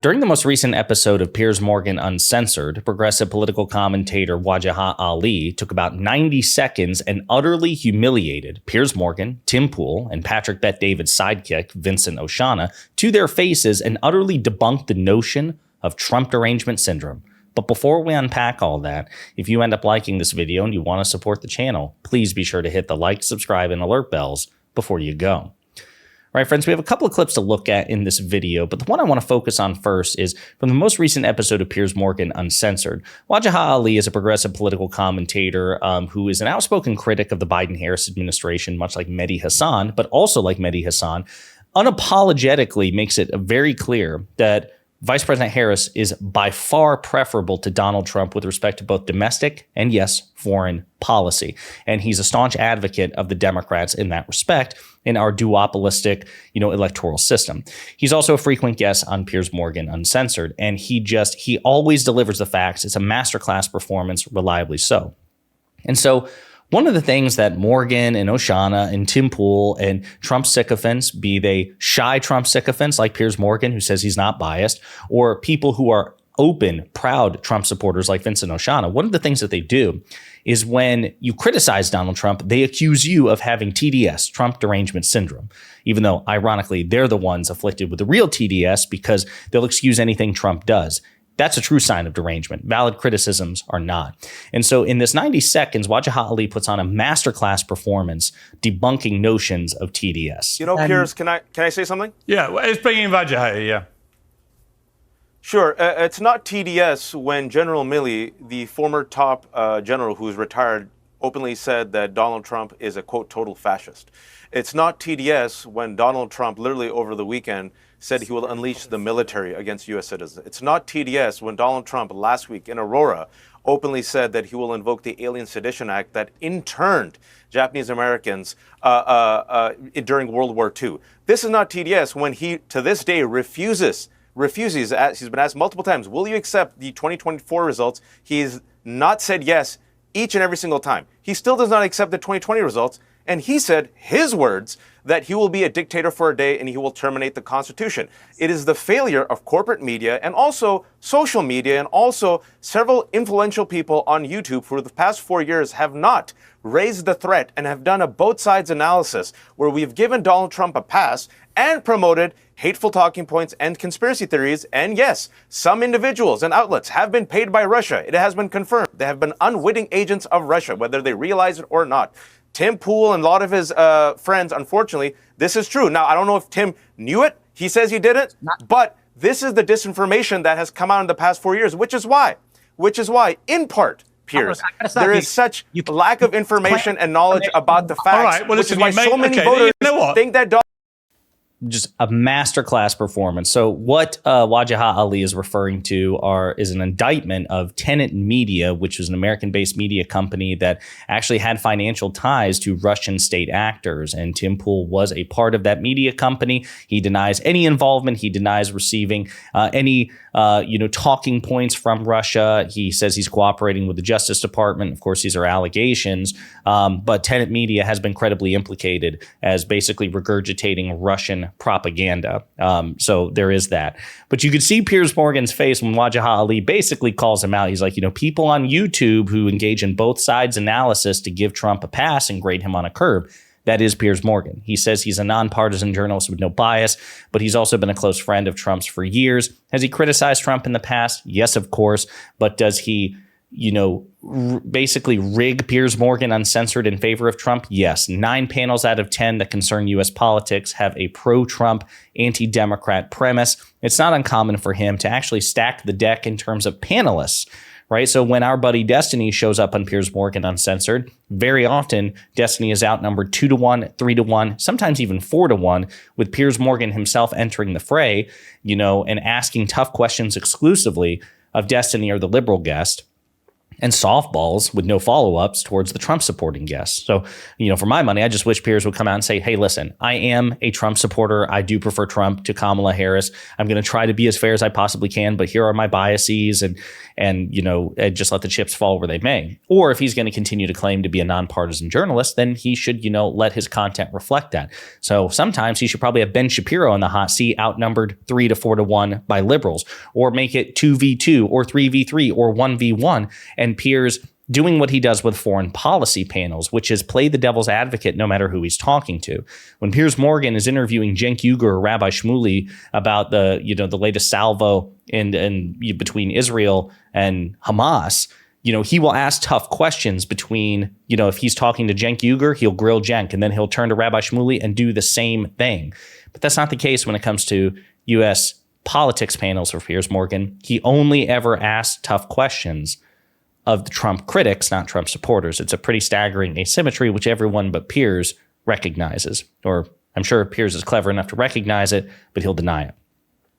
During the most recent episode of Piers Morgan Uncensored, progressive political commentator Wajahat Ali took about 90 seconds and utterly humiliated Piers Morgan, Tim Pool, and Patrick Bet-David's sidekick, Vincent Oshana, to their faces and utterly debunked the notion of Trump derangement syndrome. But before we unpack all that, if you end up liking this video and you want to support the channel, please be sure to hit the like, subscribe, and alert bells before you go. All right, friends, we have a couple of clips to look at in this video, but the one I want to focus on first is from the most recent episode of Piers Morgan Uncensored. Wajahat Ali is a progressive political commentator who is an outspoken critic of the Biden-Harris administration, much like Mehdi Hasan, but also like Mehdi Hasan, unapologetically makes it very clear that Vice President Harris is by far preferable to Donald Trump with respect to both domestic and, yes, foreign policy. And he's a staunch advocate of the Democrats in that respect in our duopolistic, electoral system. He's also a frequent guest on Piers Morgan Uncensored, and he always delivers the facts. It's a masterclass performance, reliably so. And so one of the things that Morgan and Oshana and Tim Pool and Trump sycophants, be they shy Trump sycophants like Piers Morgan, who says he's not biased, or people who are open, proud Trump supporters like Vincent Oshana, one of the things that they do is when you criticize Donald Trump, they accuse you of having TDS, Trump derangement syndrome, even though, ironically, they're the ones afflicted with the real TDS because they'll excuse anything Trump does. That's a true sign of derangement. Valid criticisms are not. And so in this 90 seconds, Wajahat Ali puts on a masterclass performance debunking notions of TDS. Piers, can I say something? Yeah, it's bringing Wajahat, yeah. Sure. It's not TDS when General Milley, the former top general who's retired, openly said that Donald Trump is a, quote, total fascist. It's not TDS when Donald Trump literally over the weekend said he will unleash the military against U.S. citizens. It's not TDS when Donald Trump last week in Aurora openly said that he will invoke the Alien Sedition Act that interned Japanese Americans during World War II. This is not TDS when he, to this day, refuses, as he's been asked multiple times, will you accept the 2024 results? He's not said yes each and every single time. He still does not accept the 2020 results. And he said, his words, that he will be a dictator for a day and he will terminate the Constitution. It is the failure of corporate media and also social media and also several influential people on YouTube for the past 4 years have not raised the threat and have done a both sides analysis where we've given Donald Trump a pass and promoted hateful talking points and conspiracy theories. And yes, some individuals and outlets have been paid by Russia. It has been confirmed. They have been unwitting agents of Russia, whether they realize it or not. Tim Pool and a lot of his friends, unfortunately, this is true. Now, I don't know if Tim knew it. He says he didn't. But this is the disinformation that has come out in the past 4 years, which is why, in part, Piers, there is such lack of information and knowledge about the facts, which is why so many voters think that just a masterclass performance. So what Wajahat Ali is referring to is an indictment of Tenet Media, which was an American-based media company that actually had financial ties to Russian state actors. And Tim Pool was a part of that media company. He denies any involvement. He denies receiving any talking points from Russia. He says he's cooperating with the Justice Department. Of course, these are allegations. But Tenet Media has been credibly implicated as basically regurgitating Russian propaganda. So there is that. But you could see Piers Morgan's face when Wajahat Ali basically calls him out. He's like, people on YouTube who engage in both sides analysis to give Trump a pass and grade him on a curb. That is Piers Morgan. He says he's a nonpartisan journalist with no bias, but he's also been a close friend of Trump's for years. Has he criticized Trump in the past? Yes, of course. But does he basically rig Piers Morgan Uncensored in favor of Trump? Yes. 9 panels out of 10 that concern U.S. politics have a pro-Trump, anti-Democrat premise. It's not uncommon for him to actually stack the deck in terms of panelists, right? So when our buddy Destiny shows up on Piers Morgan Uncensored, very often Destiny is outnumbered 2-1, 3-1, sometimes even 4-1, with Piers Morgan himself entering the fray, and asking tough questions exclusively of Destiny or the liberal guest. and softballs with no follow-ups towards the Trump supporting guests. So, for my money, I just wish Piers would come out and say, hey, listen, I am a Trump supporter. I do prefer Trump to Kamala Harris. I'm going to try to be as fair as I possibly can, but here are my biases and just let the chips fall where they may. Or if he's going to continue to claim to be a nonpartisan journalist, then he should, let his content reflect that. So sometimes he should probably have Ben Shapiro in the hot seat, outnumbered 3 to 4 to 1 by liberals, or make it 2v2 or 3v3 or 1v1. And Piers doing what he does with foreign policy panels, which is play the devil's advocate no matter who he's talking to. When Piers Morgan is interviewing Cenk Uygur or Rabbi Shmuley about the latest salvo in between Israel and Hamas, he will ask tough questions between, if he's talking to Cenk Uygur, he'll grill Cenk, and then he'll turn to Rabbi Shmuley and do the same thing. But that's not the case when it comes to U.S. politics panels for Piers Morgan. He only ever asks tough questions of the Trump critics, not Trump supporters. It's a pretty staggering asymmetry, which everyone but Piers recognizes. Or I'm sure Piers is clever enough to recognize it, but he'll deny it.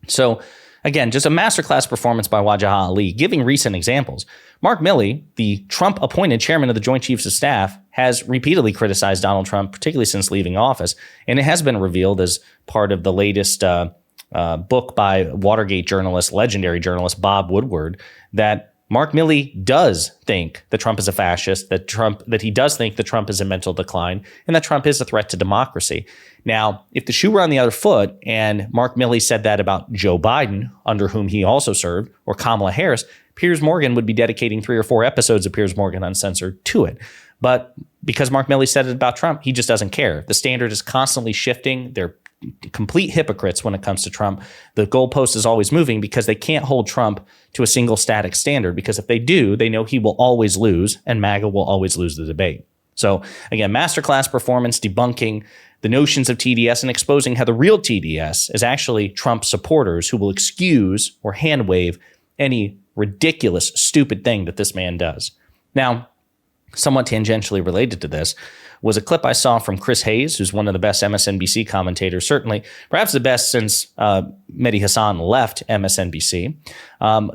So again, just a masterclass performance by Wajahat Ali, giving recent examples. Mark Milley, the Trump-appointed chairman of the Joint Chiefs of Staff, has repeatedly criticized Donald Trump, particularly since leaving office. And it has been revealed as part of the latest book by Watergate journalist, legendary journalist Bob Woodward, that Mark Milley does think that Trump is a fascist, that he does think that Trump is in mental decline, and that Trump is a threat to democracy. Now, if the shoe were on the other foot and Mark Milley said that about Joe Biden, under whom he also served, or Kamala Harris, Piers Morgan would be dedicating 3 or 4 episodes of Piers Morgan Uncensored to it. But because Mark Milley said it about Trump, he just doesn't care. The standard is constantly shifting. They're complete hypocrites when it comes to Trump. The goalpost is always moving because they can't hold Trump to a single static standard, because if they do, they know he will always lose and MAGA will always lose the debate. So again, masterclass performance debunking the notions of TDS and exposing how the real TDS is actually Trump supporters who will excuse or hand wave any ridiculous, stupid thing that this man does. Now, somewhat tangentially related to this was a clip I saw from Chris Hayes, who's one of the best MSNBC commentators, certainly perhaps the best since Mehdi Hasan left MSNBC,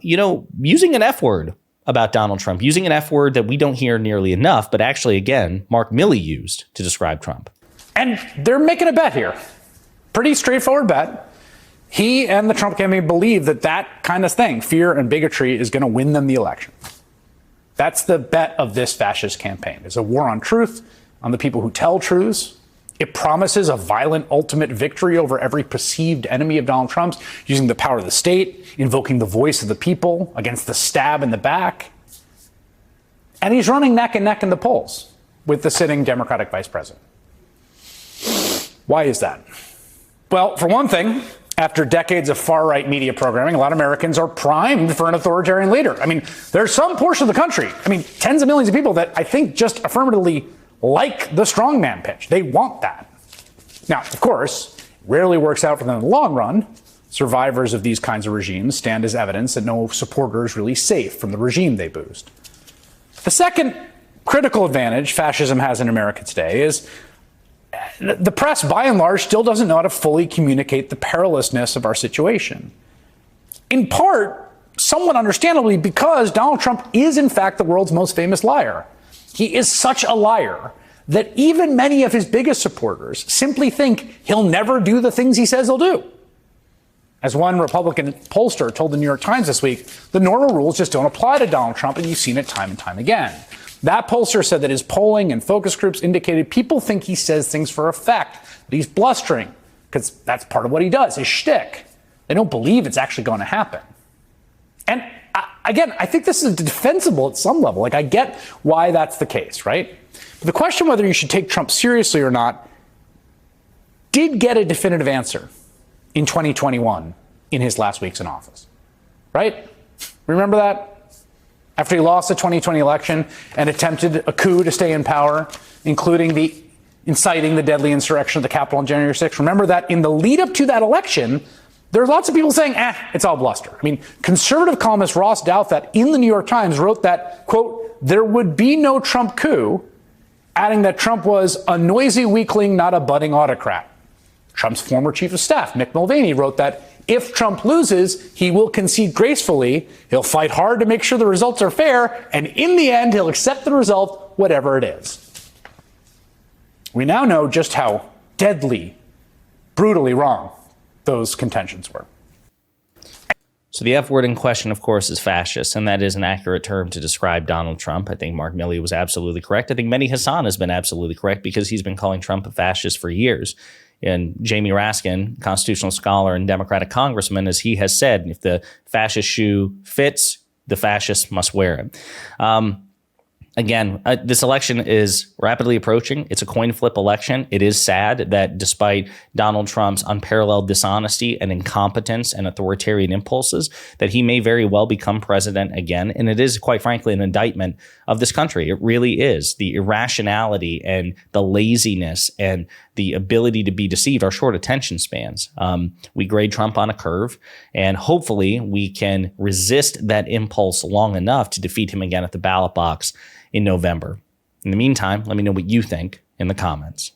using an F word about Donald Trump, using an F word that we don't hear nearly enough, but actually, again, Mark Milley used to describe Trump. And they're making a bet here. Pretty straightforward bet. He and the Trump campaign believe that kind of thing, fear and bigotry, is going to win them the election. That's the bet of this fascist campaign. It's a war on truth, on the people who tell truths. It promises a violent ultimate victory over every perceived enemy of Donald Trump's, using the power of the state, invoking the voice of the people against the stab in the back. And he's running neck and neck in the polls with the sitting Democratic vice president. Why is that? Well, for one thing, after decades of far-right media programming, a lot of Americans are primed for an authoritarian leader. I mean, there's some portion of the country, tens of millions of people that I think just affirmatively like the strongman pitch. They want that. Now, of course, it rarely works out for them in the long run. Survivors of these kinds of regimes stand as evidence that no supporter is really safe from the regime they boost. The second critical advantage fascism has in America today is the press, by and large, still doesn't know how to fully communicate the perilousness of our situation. In part, somewhat understandably, because Donald Trump is, in fact, the world's most famous liar. He is such a liar that even many of his biggest supporters simply think he'll never do the things he says he'll do. As one Republican pollster told the New York Times this week, the normal rules just don't apply to Donald Trump, and you've seen it time and time again. That pollster said that his polling and focus groups indicated people think he says things for effect, that he's blustering, because that's part of what he does, his shtick. They don't believe it's actually going to happen. And again, I think this is defensible at some level. I get why that's the case, right? But the question whether you should take Trump seriously or not did get a definitive answer in 2021 in his last weeks in office, right? Remember that? After he lost the 2020 election and attempted a coup to stay in power, including inciting the deadly insurrection at the Capitol on January 6th. Remember that in the lead up to that election, there are lots of people saying, it's all bluster. Conservative columnist Ross Douthat in the New York Times wrote that, quote, there would be no Trump coup, adding that Trump was a noisy weakling, not a budding autocrat. Trump's former chief of staff, Mick Mulvaney, wrote that If Trump loses, he will concede gracefully. He'll fight hard to make sure the results are fair. And in the end, he'll accept the result, whatever it is. We now know just how deadly, brutally wrong those contentions were. So the F word in question, of course, is fascist, and that is an accurate term to describe Donald Trump. I think Mark Milley was absolutely correct. I think Mehdi Hassan has been absolutely correct because he's been calling Trump a fascist for years. And Jamie Raskin, constitutional scholar and Democratic congressman, as he has said, if the fascist shoe fits, the fascists must wear it. Again, this election is rapidly approaching. It's a coin flip election. It is sad that despite Donald Trump's unparalleled dishonesty and incompetence and authoritarian impulses, that he may very well become president again. And it is, quite frankly, an indictment of this country. It really is. The irrationality and the laziness and the ability to be deceived are short attention spans. We grade Trump on a curve, and hopefully we can resist that impulse long enough to defeat him again at the ballot box in November. In the meantime, let me know what you think in the comments.